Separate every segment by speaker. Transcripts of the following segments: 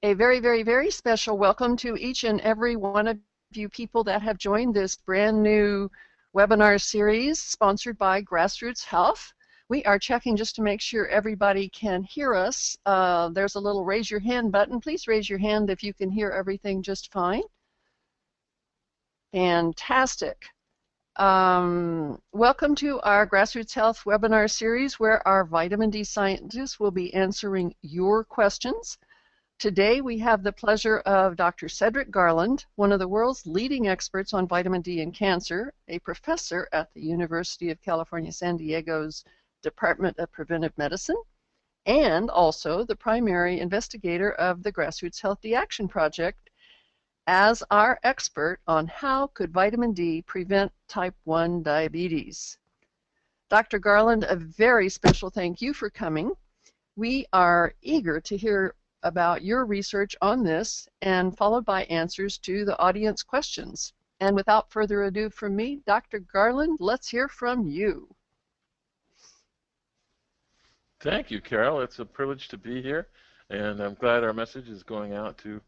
Speaker 1: A very, very, very special welcome to each and every one of you people that have joined this brand new webinar series sponsored by Grassroots Health. We are checking just to make sure everybody can hear us. There's a little raise your hand button. Please raise your hand if you can hear everything just fine. Fantastic. Welcome to our Grassroots Health webinar series where our vitamin D scientists will be answering your questions. Today we have the pleasure of Dr. Cedric Garland, one of the world's leading experts on vitamin D and cancer, a professor at the University of California, San Diego's Department of Preventive Medicine, and also the primary investigator of the Grassroots Health D-Action Project as our expert on how could vitamin D prevent type 1 diabetes. Dr. Garland, a very special thank you for coming. We are eager to hear about your research on this and followed by answers to the audience questions. And without further ado from me, Dr. Garland, let's hear from you.
Speaker 2: Thank you, Carol. It's a privilege to be here, and I'm glad our message is going out to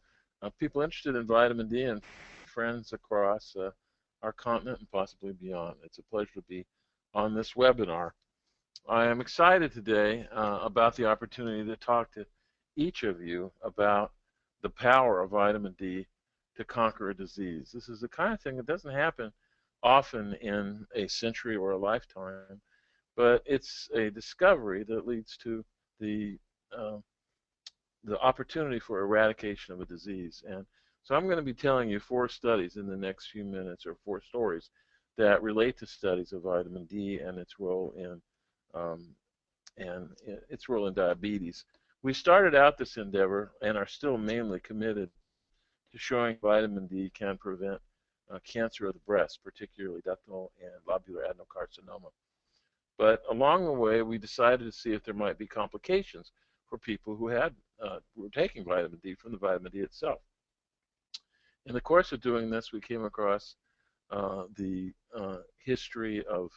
Speaker 2: people interested in vitamin D and friends across our continent and possibly beyond. It's a pleasure to be on this webinar. I am excited today about the opportunity to talk to each of you about the power of vitamin D to conquer a disease. This is the kind of thing that doesn't happen often in a century or a lifetime, but it's a discovery that leads to the opportunity for eradication of a disease. And so I'm going to be telling you 4 studies in the next few minutes, or 4 stories that relate to studies of vitamin D and its role in diabetes. We started out this endeavor and are still mainly committed to showing vitamin D can prevent cancer of the breast, particularly ductal and lobular adenocarcinoma. But along the way, we decided to see if there might be complications for people who were taking vitamin D from the vitamin D itself. In the course of doing this, we came across the history of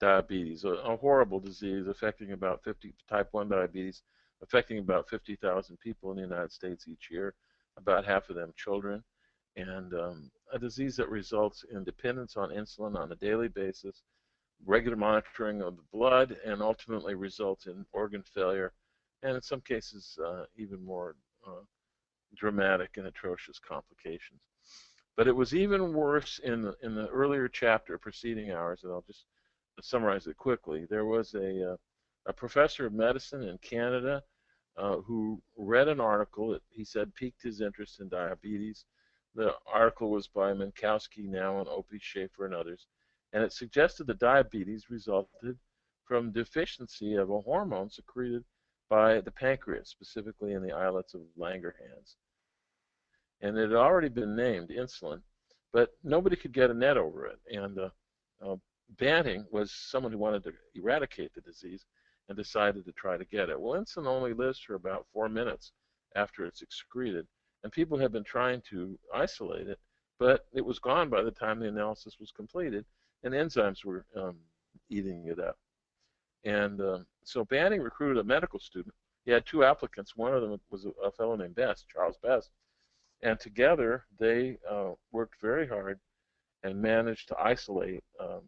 Speaker 2: diabetes, a horrible disease affecting about type 1 diabetes, affecting about 50,000 people in the United States each year, about half of them children, and a disease that results in dependence on insulin on a daily basis, regular monitoring of the blood, and ultimately results in organ failure, and in some cases even more dramatic and atrocious complications. But it was even worse in the earlier chapter preceding ours, and I'll just summarize it quickly. There was a professor of medicine in Canada who read an article that he said piqued his interest in diabetes. The article was by Minkowski, now, and Opie, Schaefer, and others, and it suggested that diabetes resulted from deficiency of a hormone secreted by the pancreas, specifically in the islets of Langerhans. And it had already been named insulin, but nobody could get a net over it. And Banting was someone who wanted to eradicate the disease and decided to try to get it. Well, insulin only lives for about 4 minutes after it's excreted, and people have been trying to isolate it, but it was gone by the time the analysis was completed, and enzymes were eating it up. And so Banting recruited a medical student. He had 2 applicants. One of them was a fellow named Best, Charles Best, and together they worked very hard and managed to isolate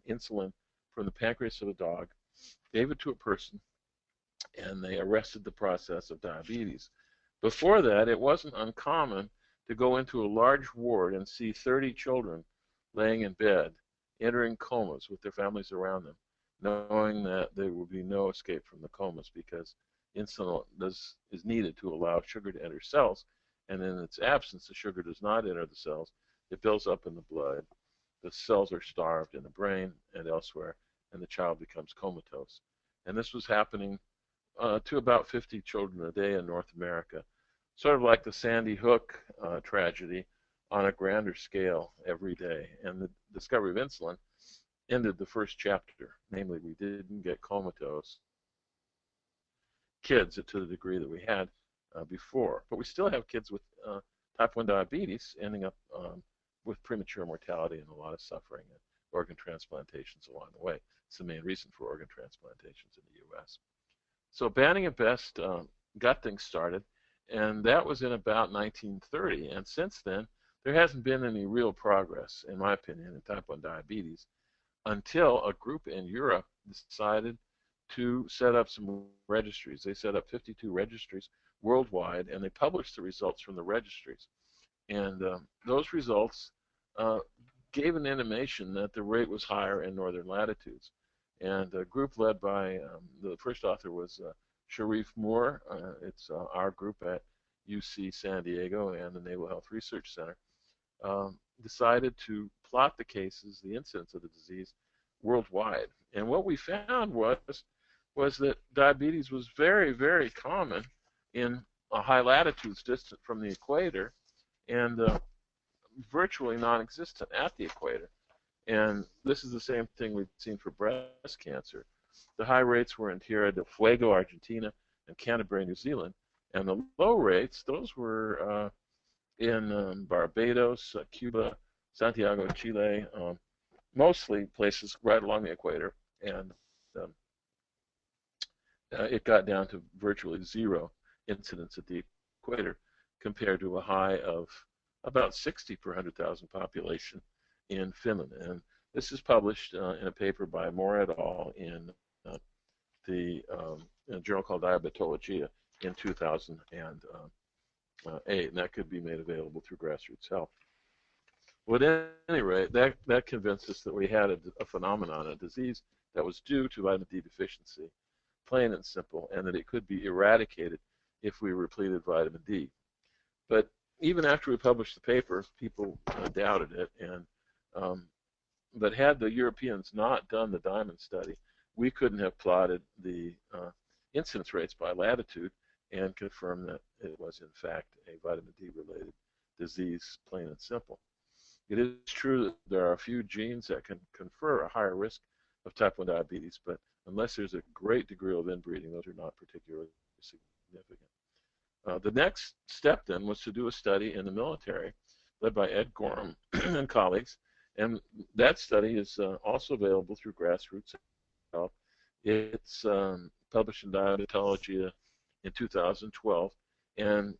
Speaker 2: insulin from the pancreas of a dog, gave it to a person, and they arrested the process of diabetes. Before that, it wasn't uncommon to go into a large ward and see 30 children laying in bed, entering comas with their families around them, knowing that there would be no escape from the comas because insulin is needed to allow sugar to enter cells, and in its absence, the sugar does not enter the cells. It builds up in the blood. The cells are starved in the brain and elsewhere, and the child becomes comatose. And this was happening to about 50 children a day in North America, sort of like the Sandy Hook tragedy on a grander scale every day. And the discovery of insulin ended the first chapter, namely we didn't get comatose kids to the degree that we had before. But we still have kids with type 1 diabetes ending up with premature mortality and a lot of suffering and organ transplantations along the way. It's the main reason for organ transplantations in the U.S. So Banting and Best got things started, And that was in about 1930. And since then, there hasn't been any real progress, in my opinion, in type 1 diabetes until a group in Europe decided to set up some registries. They set up 52 registries worldwide, and they published the results from the registries. And those results uh, gave an intimation that the rate was higher in northern latitudes. And a group led by, the first author was Sharif Moore. It's our group at UC San Diego and the Naval Health Research Center, decided to plot the cases, the incidence of the disease worldwide. And what we found was that diabetes was very, very common in high latitudes distant from the equator, and virtually non-existent at the equator. And this is the same thing we've seen for breast cancer. The high rates were in Tierra del Fuego, Argentina, and Canterbury, New Zealand. And the low rates, those were in Barbados, Cuba, Santiago, Chile, mostly places right along the equator. And it got down to virtually zero incidence at the equator compared to a high of about 60 per 100,000 population in Finland. And this is published in a paper by Moore et al. In the in a journal called Diabetologia in 2008, and that could be made available through Grassroots Health. Well, at any rate, that convinced us that we had a phenomenon, a disease that was due to vitamin D deficiency, plain and simple, and that it could be eradicated if we repleted vitamin D. But even after we published the paper, people doubted it. And but had the Europeans not done the diamond study, we couldn't have plotted the incidence rates by latitude and confirmed that it was in fact a vitamin D-related disease, plain and simple. It is true that there are a few genes that can confer a higher risk of type 1 diabetes, but unless there's a great degree of inbreeding, those are not particularly significant. The next step then was to do a study in the military led by Ed Gorham and colleagues, and that study is also available through Grassroots Health. It's published in Diabetologia in 2012, and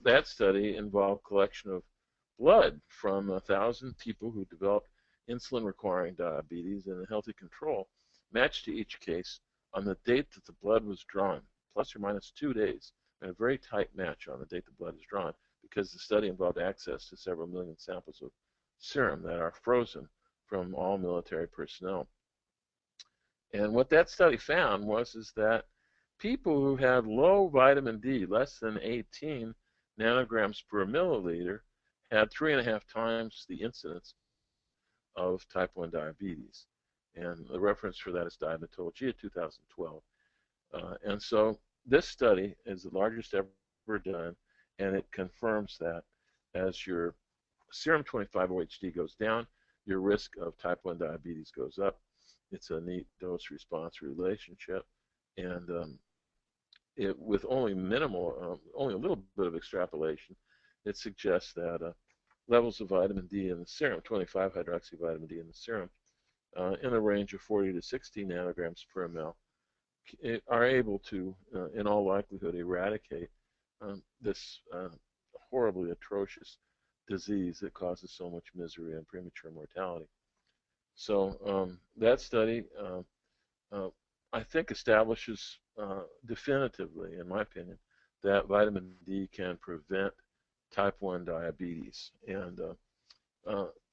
Speaker 2: that study involved collection of blood from 1,000 people who developed insulin-requiring diabetes and a healthy control, matched to each case on the date that the blood was drawn, plus or minus 2 days, and a very tight match on the date the blood is drawn, because the study involved access to several million samples of serum that are frozen from all military personnel. And what that study found is that people who had low vitamin D, less than 18 nanograms per milliliter, had 3.5 times the incidence of type 1 diabetes. And the reference for that is Diabetologia 2012. And so this study is the largest ever done, and it confirms that as your serum 25-OHD goes down, your risk of type 1 diabetes goes up. It's a neat dose-response relationship, and with only minimal, only a little bit of extrapolation, it suggests that levels of vitamin D in the serum, 25-hydroxyvitamin D in the serum, in the range of 40 to 60 nanograms per ml, are able to, in all likelihood, eradicate this horribly atrocious disease that causes so much misery and premature mortality. So that study, I think, establishes definitively, in my opinion, that vitamin D can prevent type 1 diabetes. And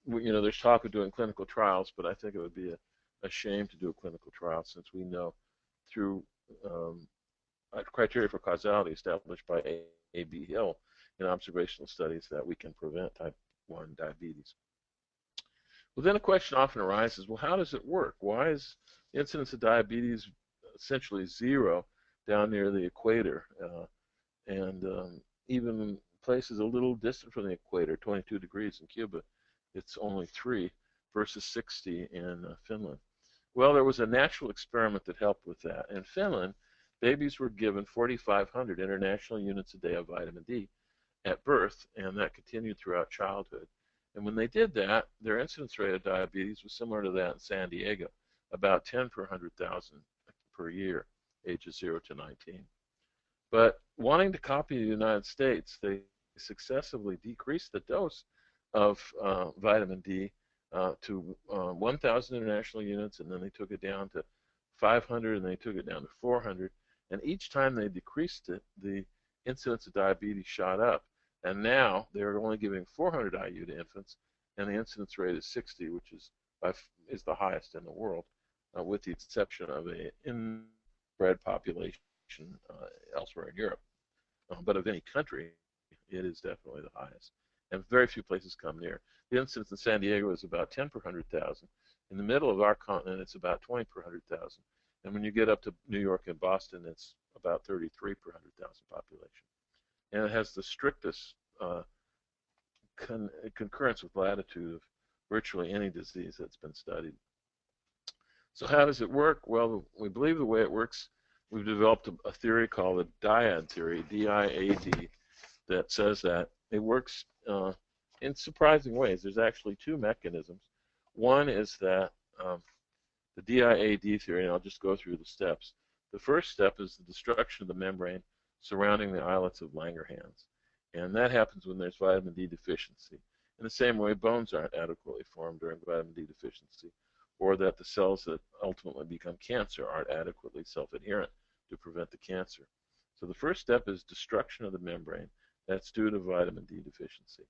Speaker 2: there's talk of doing clinical trials, but I think it would be a shame to do a clinical trial, since we know through criteria for causality established by A.B. Hill in observational studies that we can prevent type 1 diabetes. Well, then a question often arises, well, how does it work? Why is the incidence of diabetes essentially zero down near the equator, and even places a little distant from the equator, 22 degrees in Cuba, it's only 3 versus 60 in Finland? Well, there was a natural experiment that helped with that. In Finland, babies were given 4,500 international units a day of vitamin D at birth, and that continued throughout childhood. And when they did that, their incidence rate of diabetes was similar to that in San Diego, about 10 per 100,000 per year, ages 0 to 19. But wanting to copy the United States, they successively decreased the dose of vitamin D to 1,000 international units, and then they took it down to 500, and they took it down to 400. And each time they decreased it, the incidence of diabetes shot up. And now they're only giving 400 IU to infants, and the incidence rate is 60, which is the highest in the world, with the exception of an inbred population elsewhere in Europe. But of any country, it is definitely the highest. And very few places come near. The incidence in San Diego is about 10 per 100,000. In the middle of our continent, it's about 20 per 100,000. And when you get up to New York and Boston, it's about 33 per 100,000 population. And it has the strictest concurrence with latitude of virtually any disease that's been studied. So how does it work? Well, we believe the way it works, we've developed a theory called the dyad theory, D-I-A-D, that says that it works in surprising ways. There's actually two mechanisms. One is that the DIAD theory, and I'll just go through the steps. The first step is the destruction of the membrane surrounding the islets of Langerhans, and that happens when there's vitamin D deficiency. In the same way, bones aren't adequately formed during vitamin D deficiency, or that the cells that ultimately become cancer aren't adequately self-adherent to prevent the cancer. So the first step is destruction of the membrane. That's due to vitamin D deficiency.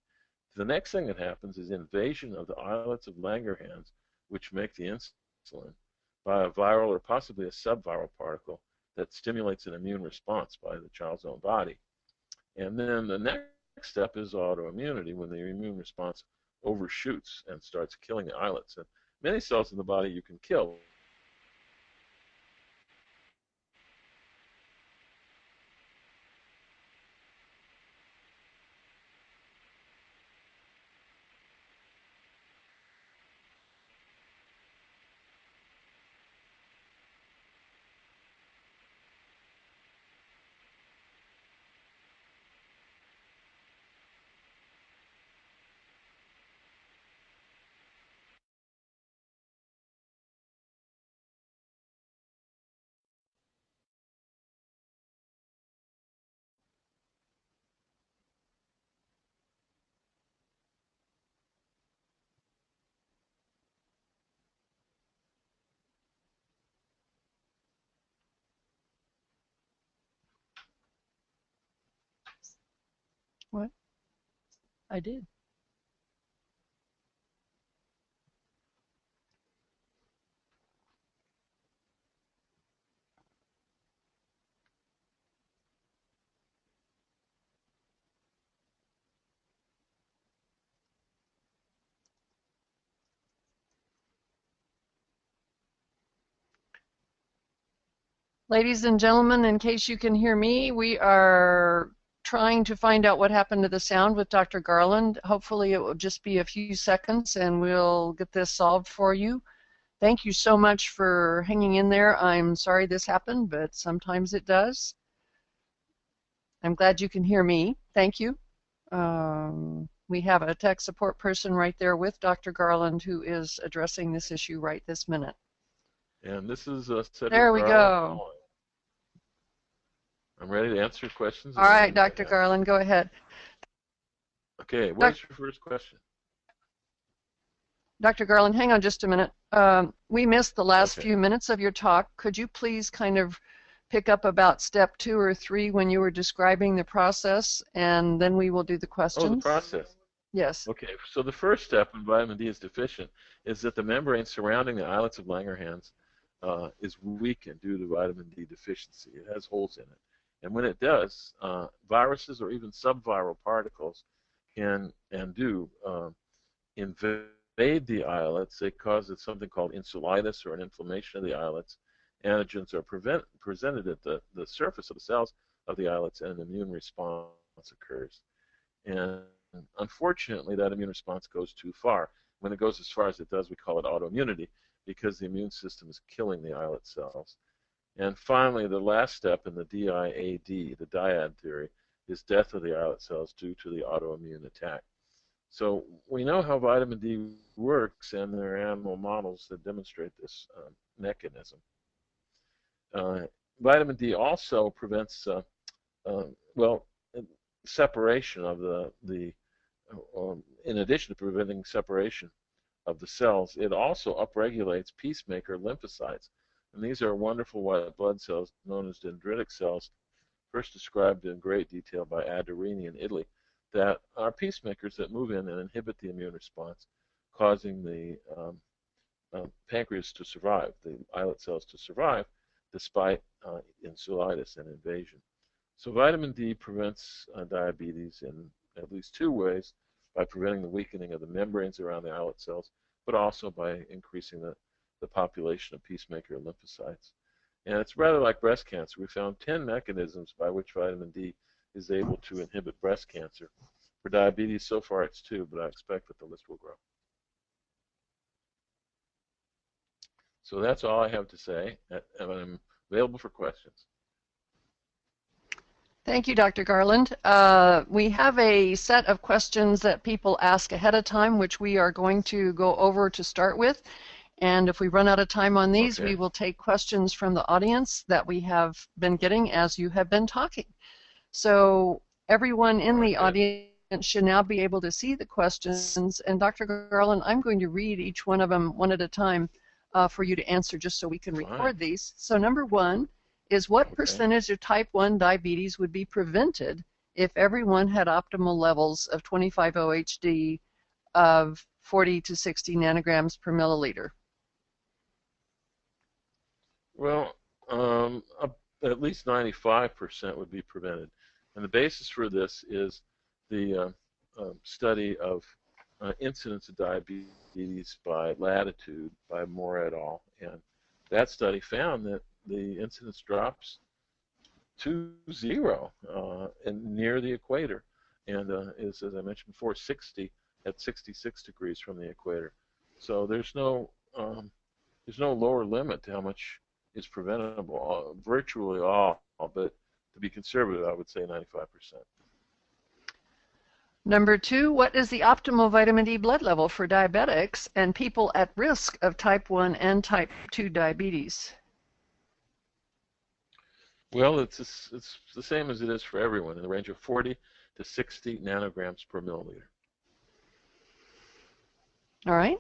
Speaker 2: The next thing that happens is invasion of the islets of Langerhans, which make the insulin, by a viral or possibly a subviral particle that stimulates an immune response by the child's own body. And then the next step is autoimmunity, when the immune response overshoots and starts killing the islets. And many cells in the body you can kill.
Speaker 1: What? I did. Ladies and gentlemen, in case you can hear me, we are trying to find out what happened to the sound with Dr. Garland. Hopefully it will just be a few seconds and we'll get this solved for you. Thank you so much for hanging in there. I'm sorry this happened, but sometimes it does. I'm glad you can hear me. Thank you. We have a tech support person right there with Dr. Garland who is addressing this issue right this minute.
Speaker 2: And this is Cedric
Speaker 1: There we
Speaker 2: Garland.
Speaker 1: go.
Speaker 2: I'm ready to answer questions.
Speaker 1: All right, Dr. Garland, go ahead.
Speaker 2: Okay, what's your first question?
Speaker 1: Dr. Garland, hang on just a minute. We missed the last few minutes of your talk. Could you please kind of pick up about step 2 or 3 when you were describing the process, and then we will do the questions?
Speaker 2: Oh, the process.
Speaker 1: Yes.
Speaker 2: Okay, so the first step when vitamin D is deficient is that the membrane surrounding the islets of Langerhans is weakened due to vitamin D deficiency. It has holes in it. And when it does, viruses or even subviral particles can and do invade the islets. They cause something called insulitis or an inflammation of the islets. Antigens are presented at the surface of the cells of the islets, and an immune response occurs. And unfortunately, that immune response goes too far. When it goes as far as it does, we call it autoimmunity, because the immune system is killing the islet cells. And finally, the last step in the DIAD, the dyad theory, is death of the islet cells due to the autoimmune attack. So we know how vitamin D works, and there are animal models that demonstrate this mechanism. Vitamin D also prevents well, separation of in addition to preventing separation of the cells, it also upregulates peacemaker lymphocytes. And these are wonderful white blood cells known as dendritic cells, first described in great detail by Adderini in Italy, that are peacemakers that move in and inhibit the immune response, causing the pancreas to survive, the islet cells to survive, despite insulitis and invasion. So vitamin D prevents diabetes in at least two ways: by preventing the weakening of the membranes around the islet cells, but also by increasing the population of peacemaker lymphocytes. And it's rather like breast cancer. We found 10 mechanisms by which vitamin D is able to inhibit breast cancer. For diabetes, so far it's 2, but I expect that the list will grow. So that's all I have to say, and I'm available for questions.
Speaker 1: Thank you, Dr. Garland. We have a set of questions that people ask ahead of time, which we are going to go over to start with. And if we run out of time on these, we will take questions from the audience that we have been getting as you have been talking. So everyone in the audience should now be able to see the questions. And Dr. Garland, I'm going to read each one of them one at a time for you to answer, just so we can record these. So number one is, what percentage of type 1 diabetes would be prevented if everyone had optimal levels of 25-OHD of 40 to 60 nanograms per milliliter?
Speaker 2: Well, at least 95% would be prevented. And the basis for this is the study of incidence of diabetes by latitude by Moore et al. And that study found that the incidence drops to 0 and near the equator, and is, as I mentioned before, 60 at 66 degrees from the equator. So there's no lower limit to how much is preventable. Virtually all, but to be conservative, I would say 95%.
Speaker 1: Number two, what is the optimal vitamin D blood level for diabetics and people at risk of type 1 and type 2 diabetes?
Speaker 2: Well, it's the same as it is for everyone, in the range of 40 to 60 nanograms per milliliter.
Speaker 1: All right.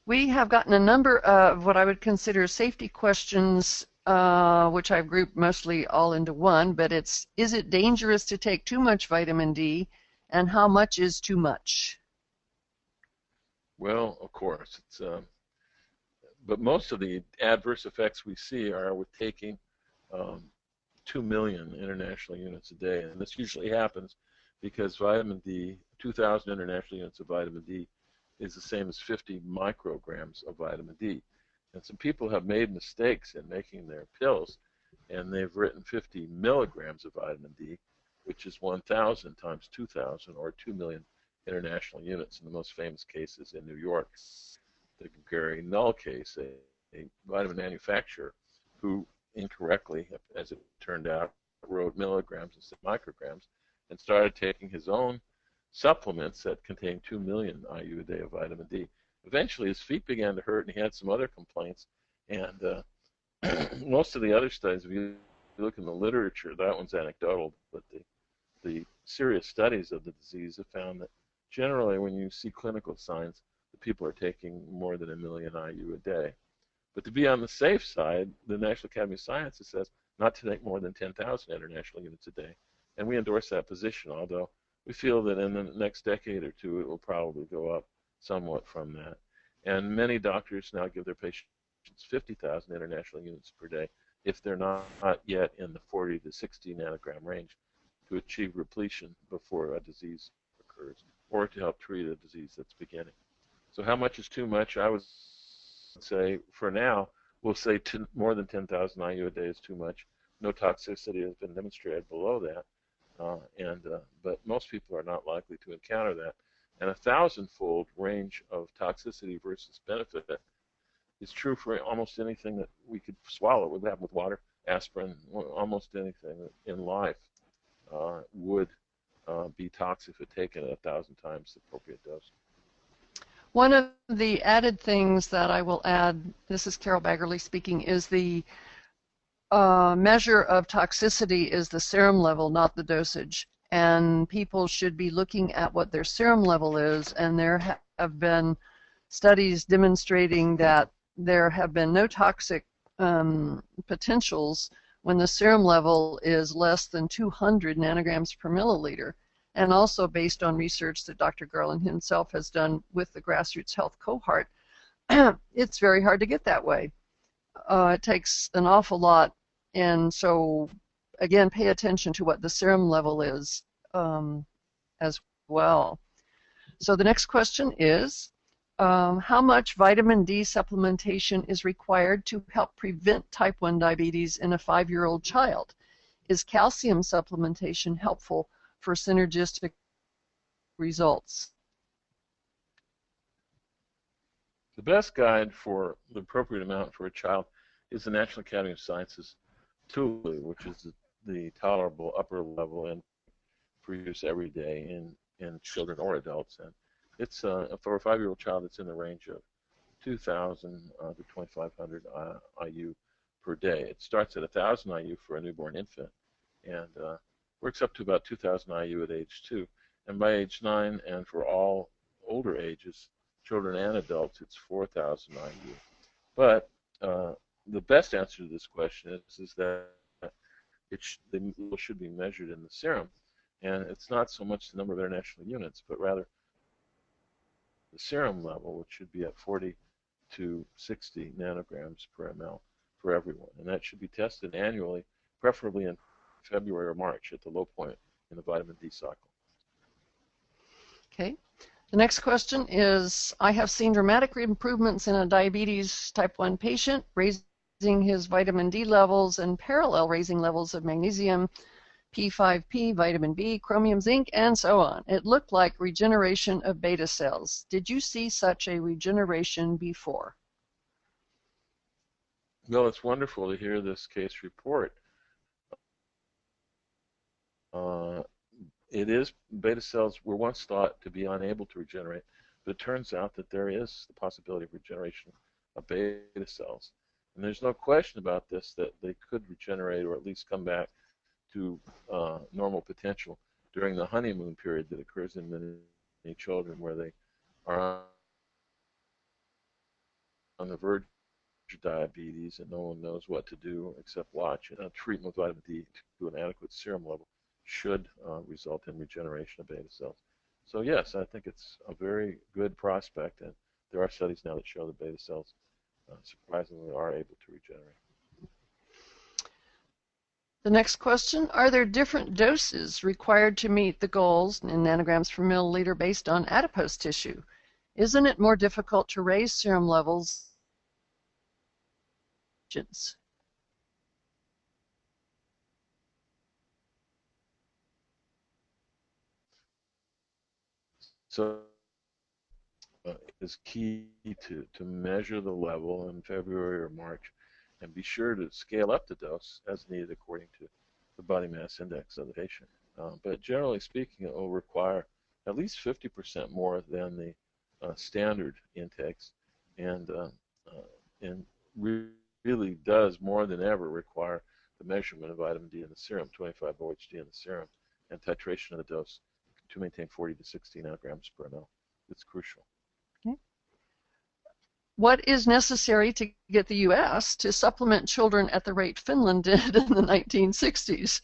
Speaker 1: We have gotten a number of what I would consider safety questions, which I've grouped mostly all into one, but it's, is it dangerous to take too much vitamin D, and how much is too much?
Speaker 2: Well, of course. But most of the adverse effects we see are with taking 2 million international units a day, and this usually happens because vitamin D, 2,000 international units of vitamin D, is the same as 50 micrograms of vitamin D. And some people have made mistakes in making their pills, and they've written 50 milligrams of vitamin D, which is 1,000 times 2,000, or 2 million international units. In the most famous cases in New York, the Gary Null case, a vitamin manufacturer who incorrectly, as it turned out, wrote milligrams instead of micrograms, and started taking his own supplements that contained 2 million IU a day of vitamin D. Eventually, his feet began to hurt, and he had some other complaints. And most of the other studies, if you look in the literature, that one's anecdotal, but the serious studies of the disease have found that generally, when you see clinical signs, the people are taking more than 1 million IU a day. But to be on the safe side, the National Academy of Sciences says not to take more than 10,000 international units a day. And we endorse that position, although we feel that in the next decade or two, it will probably go up somewhat from that. And many doctors now give their patients 50,000 international units per day if they're not yet in the 40 to 60 nanogram range, to achieve repletion before a disease occurs, or to help treat a disease that's beginning. So how much is too much? I would say, for now, we'll say more than 10,000 IU a day is too much. No toxicity has been demonstrated below that, but most people are not likely to encounter that. And a 1,000-fold range of toxicity versus benefit is true for almost anything that we could swallow. It would happen with water, aspirin, almost anything in life would be toxic if taken at 1,000 times the appropriate dose.
Speaker 1: One of the added things that I will add, this is Carol Baggerly speaking, is the measure of toxicity is the serum level, not the dosage. And people should be looking at what their serum level is, and there have been studies demonstrating that there have been no toxic potentials when the serum level is less than 200 nanograms per milliliter, and also based on research that Dr. Garland himself has done with the Grassroots Health cohort. It's very hard to get that way. It takes an awful lot, and so again, pay attention to what the serum level is as well. So the next question is, how much vitamin D supplementation is required to help prevent type 1 diabetes in a 5-year-old child? Is calcium supplementation helpful for synergistic results?
Speaker 2: The best guide for the appropriate amount for a child is the National Academy of Sciences TULI, which is the tolerable upper level and for use every day in children or adults. And it's for a 5-year-old child, it's in the range of 2,000 to 2,500 IU per day. It starts at 1,000 IU for a newborn infant and works up to about 2,000 IU at age 2. And by age 9, and for all older ages, children and adults, it's 4,000 IU. But the best answer to this question is that the level should be measured in the serum. And it's not so much the number of international units, but rather the serum level, which should be at 40 to 60 nanograms per ml for everyone. And that should be tested annually, preferably in February or March at the low point in the vitamin D cycle.
Speaker 1: Okay. The next question is, I have seen dramatic improvements in a diabetes type 1 patient, raising his vitamin D levels and parallel raising levels of magnesium, P5P, vitamin B, chromium, zinc, and so on. It looked like regeneration of beta cells. Did you see such a regeneration before?
Speaker 2: Well, it's wonderful to hear this case report. Beta cells were once thought to be unable to regenerate, but it turns out that there is the possibility of regeneration of beta cells. And there's no question about this, that they could regenerate or at least come back to normal potential during the honeymoon period that occurs in many children where they are on the verge of diabetes and no one knows what to do except watch. And treatment with vitamin D to an adequate serum level should result in regeneration of beta cells. So yes, I think it's a very good prospect, and there are studies now that show that beta cells surprisingly are able to regenerate.
Speaker 1: The next question, are there different doses required to meet the goals in nanograms per milliliter based on adipose tissue? Isn't it more difficult to raise serum levels?
Speaker 2: So it's key to measure the level in February or March and be sure to scale up the dose as needed according to the body mass index of the patient. But generally speaking, it will require at least 50% more than the standard intakes, and really does more than ever require the measurement of vitamin D in the serum, 25 OHD in the serum, and titration of the dose to maintain 40 to 60 nanograms per ml. It's crucial.
Speaker 1: Okay. What is necessary to get the U.S. to supplement children at the rate Finland did in the 1960s?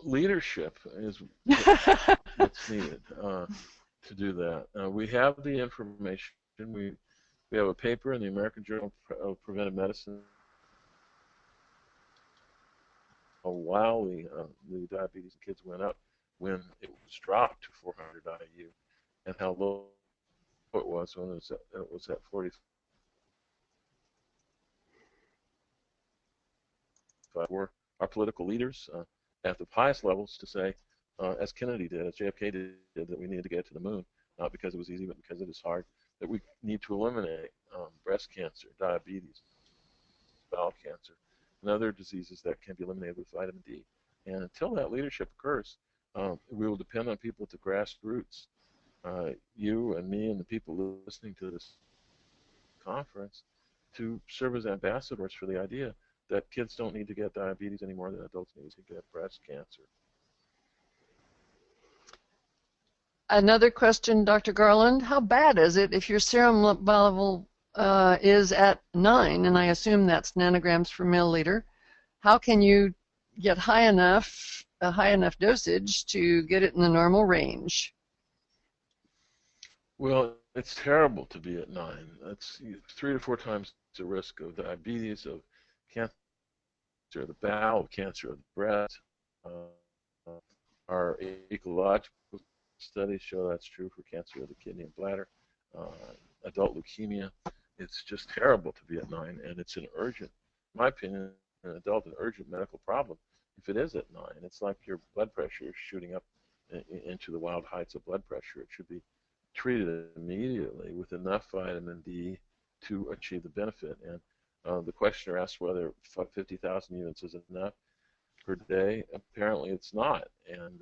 Speaker 2: Leadership is what's needed to do that. We have the information. We have a paper in the American Journal of Preventive Medicine while the diabetes in kids went up when it was dropped to 400 IU, and how low it was when it was at 45. For our political leaders at the highest levels to say, as Kennedy did, as JFK did, that we needed to get to the moon, not because it was easy, but because it is hard, that we need to eliminate breast cancer, diabetes, bowel cancer, and other diseases that can be eliminated with vitamin D. And until that leadership occurs, we will depend on people at the grassroots, you and me and the people listening to this conference, to serve as ambassadors for the idea that kids don't need to get diabetes any more than adults need to get breast cancer.
Speaker 1: Another question, Dr. Garland, how bad is it if your serum level is at 9, and I assume that's nanograms per milliliter? How can you get a high enough dosage to get it in the normal range?
Speaker 2: Well, it's terrible to be at 9. That's 3 to 4 times the risk of diabetes, of cancer of the bowel, cancer of the breast. Our ecological studies show that's true for cancer of the kidney and bladder, adult leukemia. It's just terrible to be at 9, and it's an urgent, in my opinion, an urgent medical problem. If it is at 9, it's like your blood pressure is shooting up into the wild heights of blood pressure. It should be treated immediately with enough vitamin D to achieve the benefit. And the questioner asked whether 50,000 units is enough per day. Apparently it's not. And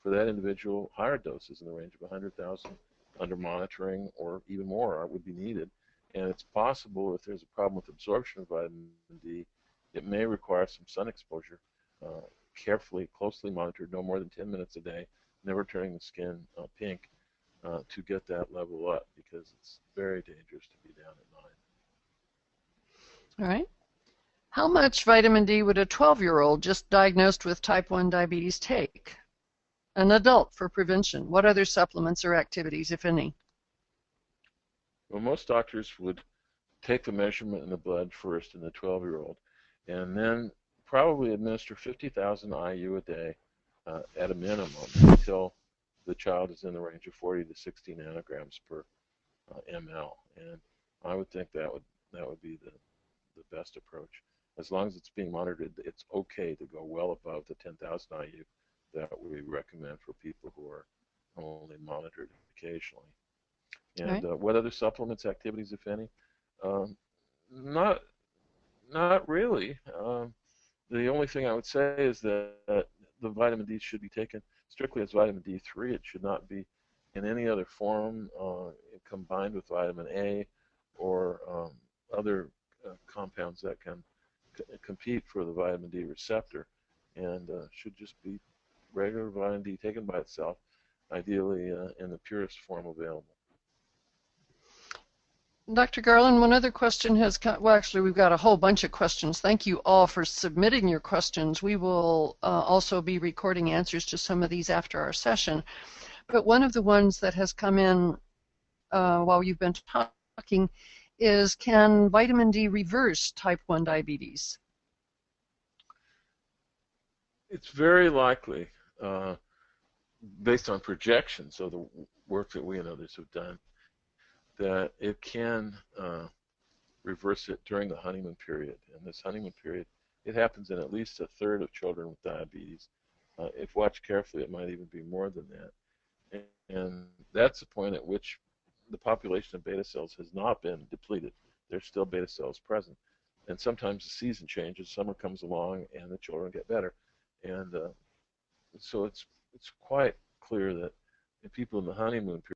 Speaker 2: for that individual, higher doses in the range of 100,000 under monitoring or even more would be needed. And it's possible if there's a problem with absorption of vitamin D, it may require some sun exposure, carefully, closely monitored, no more than 10 minutes a day, never turning the skin pink, to get that level up, because it's very dangerous to be down at
Speaker 1: 9.9. All right. How much vitamin D would a 12-year-old just diagnosed with type 1 diabetes take? An adult for prevention. What other supplements or activities, if any?
Speaker 2: Well, most doctors would take the measurement in the blood first in the 12-year-old, and then probably administer 50,000 IU a day at a minimum until the child is in the range of 40 to 60 nanograms per ml. And I would think that would be the best approach. As long as it's being monitored, it's okay to go well above the 10,000 IU that we recommend for people who are only monitored occasionally. And
Speaker 1: right.
Speaker 2: What other supplements, activities, if any? Not really. The only thing I would say is that the vitamin D should be taken strictly as vitamin D3. It should not be in any other form combined with vitamin A or other compounds that can compete for the vitamin D receptor, and should just be regular vitamin D taken by itself, ideally in the purest form available.
Speaker 1: Dr. Garland, one other question has come. Well, actually, we've got a whole bunch of questions. Thank you all for submitting your questions. We will also be recording answers to some of these after our session. But one of the ones that has come in while you've been talking is, can vitamin D reverse type 1 diabetes?
Speaker 2: It's very likely, based on projections of the work that we and others have done, that it can reverse it during the honeymoon period. And this honeymoon period, it happens in at least a third of children with diabetes. If watched carefully, it might even be more than that. And that's the point at which the population of beta cells has not been depleted. There's still beta cells present. And sometimes the season changes, summer comes along, and the children get better. And so it's quite clear that in people in the honeymoon period,